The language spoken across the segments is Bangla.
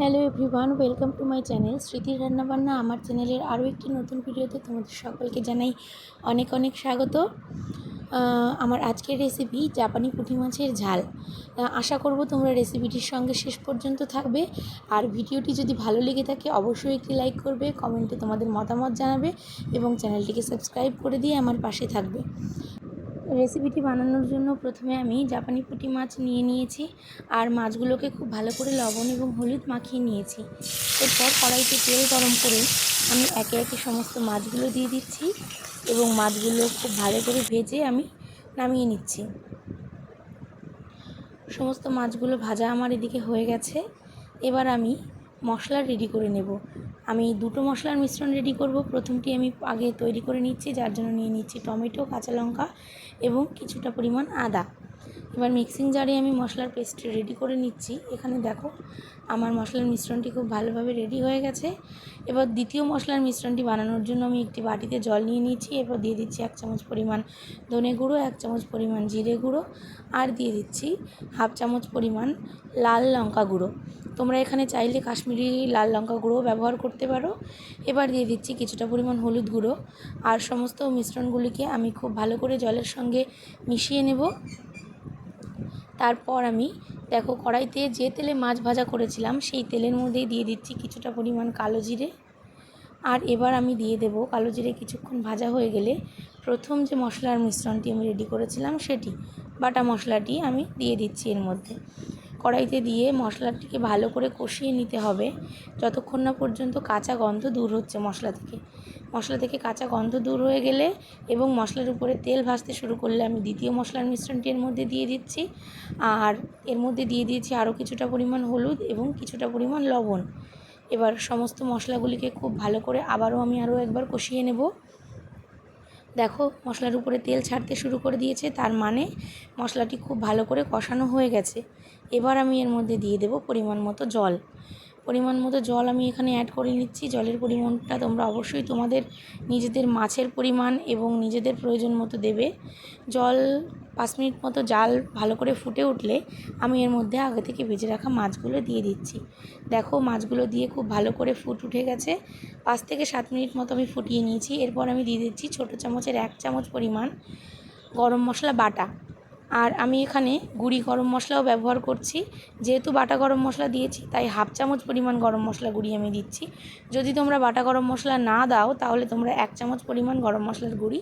Hello everyone, welcome to my channel স্মৃতির রান্নাবান্না। আমার চ্যানেলের আরও একটি নতুন ভিডিওতে তোমাদের সকলকে জানাই অনেক অনেক স্বাগত। আমার আজকের রেসিপি জাপানি পুঁটি মাছের ঝাল। আশা করব তোমরা রেসিপিটির সঙ্গে শেষ পর্যন্ত থাকবে। আর ভিডিওটি যদি ভালো লেগে থাকে অবশ্যই একটি লাইক করবে, কমেন্টে তোমাদের মতামত জানাবে এবং চ্যানেলটিকে সাবস্ক্রাইব করে দিয়ে আমার পাশে থাকবে। রেসিপিটি বানানোর জন্য প্রথমে আমি জাপানি পুঁটি মাছ নিয়েছি আর মাছগুলোকে খুব ভালো করে লবণ এবং হলুদ মাখিয়ে নিয়েছি। এরপর কড়াইতে তেল গরম করে আমি একে একে সমস্ত মাছগুলো দিয়ে দিচ্ছি এবং মাছগুলো খুব ভালো করে ভেজে আমি নামিয়ে নিচ্ছি। সমস্ত মাছগুলো ভাজা আমার এদিকে হয়ে গেছে। এবার আমি মশলা রেডি করে নেব। আমি দুটো মশলার মিশ্রণ রেডি করব। প্রথমটি আমি আগে তৈরি করে নিচ্ছি, যার জন্য নিয়ে নিচ্ছি টমেটো, কাঁচা লঙ্কা এবং কিছুটা পরিমাণ আদা। এবার মিক্সিং জারে আমি মশলার পেস্ট রেডি করে নিচ্ছি। এখানে দেখো আমার মশলার মিশ্রণটি খুব ভালোভাবে রেডি হয়ে গেছে। এবার দ্বিতীয় মশলার মিশ্রণটি বানানোর জন্য আমি একটি বাটিতে জল নিয়ে নিচ্ছি। এরপর দিয়ে দিচ্ছি 1 চামচ পরিমাণ ধনে গুঁড়ো, 1 চামচ পরিমাণ জিরে গুঁড়ো আর দিয়ে দিচ্ছি 1/2 চামচ পরিমাণ লাল লঙ্কা গুঁড়ো। তোমরা এখানে চাইলে কাশ্মীরি লাল লঙ্কা গুঁড়ো ব্যবহার করতে পারো। এবার দিয়ে দিচ্ছি কিছুটা পরিমাণ হলুদ গুঁড়ো আর সমস্ত মিশ্রণগুলিকে আমি খুব ভালো করে জলের সঙ্গে মিশিয়ে নেব। তারপর আমি দেখো কড়াইতে যে তেলে মাছ ভাজা করেছিলাম সেই তেলের মধ্যেই দিয়ে দিচ্ছি কিছুটা পরিমাণ কালো জিরে। আর এবার আমি দিয়ে দেব কালো জিরে কিছুক্ষণ ভাজা হয়ে গেলে প্রথম যে মশলার মিশ্রণটি আমি রেডি করেছিলাম সেটি বাটা মশলাটি আমি দিয়ে দিচ্ছি এর মধ্যে। কড়াইতে দিয়ে মশলাটিকে ভালো করে কষিয়ে নিতে হবে যতক্ষণ না পর্যন্ত কাঁচা গন্ধ দূর হচ্ছে মশলা থেকে কাঁচা গন্ধ দূর হয়ে গেলে এবং মশলার উপরে তেল ভাসতে শুরু করলে আমি দ্বিতীয় মশলার মিশ্রণটি এর মধ্যে দিয়ে দিচ্ছি। আর এর মধ্যে দিয়ে দিয়েছি আরও কিছুটা পরিমাণ হলুদ এবং কিছুটা পরিমাণ লবণ। এবার সমস্ত মশলাগুলিকে খুব ভালো করে আবারও আমি আরও একবার কষিয়ে নেব। দেখো মশলার উপরে তেল ছাড়তে শুরু করে দিয়েছে, তার মানে মশলাটি খুব ভালো করে কষানো হয়ে গেছে। এবার আমি এর মধ্যে দিয়ে দেব পরিমাণ মতো জল আমি এখানে অ্যাড করে নিচ্ছি। জলের পরিমাণটা তোমরা অবশ্যই তোমাদের নিজেদের মাছের পরিমাণ এবং নিজেদের প্রয়োজন মতো দেবে। জল 5 মিনিট মতো জাল ভালো করে ফুটে উঠলে আমি এর মধ্যে আগে থেকে ভেজে রাখা মাছগুলো দিয়ে দিচ্ছি। দেখো মাছগুলো দিয়ে খুব ভালো করে ফুট উঠে গেছে। 5 থেকে 7 মিনিট মতো আমি ফুটিয়ে নিয়েছি। এরপর আমি দিয়ে দিচ্ছি ছোটো চামচের 1 চামচ পরিমাণ গরম মশলা বাটা। আর আমি এখানে গুঁড়ি গরম মশলাও ব্যবহার করছি। যেহেতু বাটা গরম মশলা দিয়েছি তাই 1/2 চামচ পরিমাণ গরম মশলা গুঁড়ি আমি দিচ্ছি। যদি তোমরা বাটা গরম মশলা না দাও তাহলে তোমরা 1 চামচ পরিমাণ গরম মশলার গুঁড়ি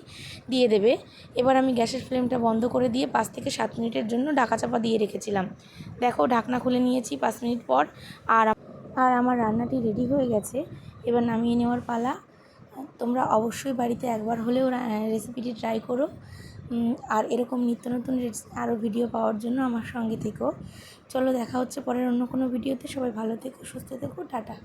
দিয়ে দেবে। এবার আমি গ্যাসের ফ্লেমটা বন্ধ করে দিয়ে 5 থেকে 7 মিনিটের জন্য ঢাকা চাপা দিয়ে রেখেছিলাম। দেখো ঢাকনা খুলে নিয়েছি 5 মিনিট পর। আর আমার রান্নাটি রেডি হয়ে গেছে। এবার নামিয়ে নেওয়ার পালা। তোমরা অবশ্যই বাড়িতে একবার হলেও রেসিপিটি ট্রাই করো। আর এরকম নিত্য নতুন আরও ভিডিও পাওয়ার জন্য আমার সঙ্গে থেকো। চলো দেখা হচ্ছে পরের অন্য কোনো ভিডিওতে। সবাই ভালো থেকো, সুস্থ থেকো, টাটা।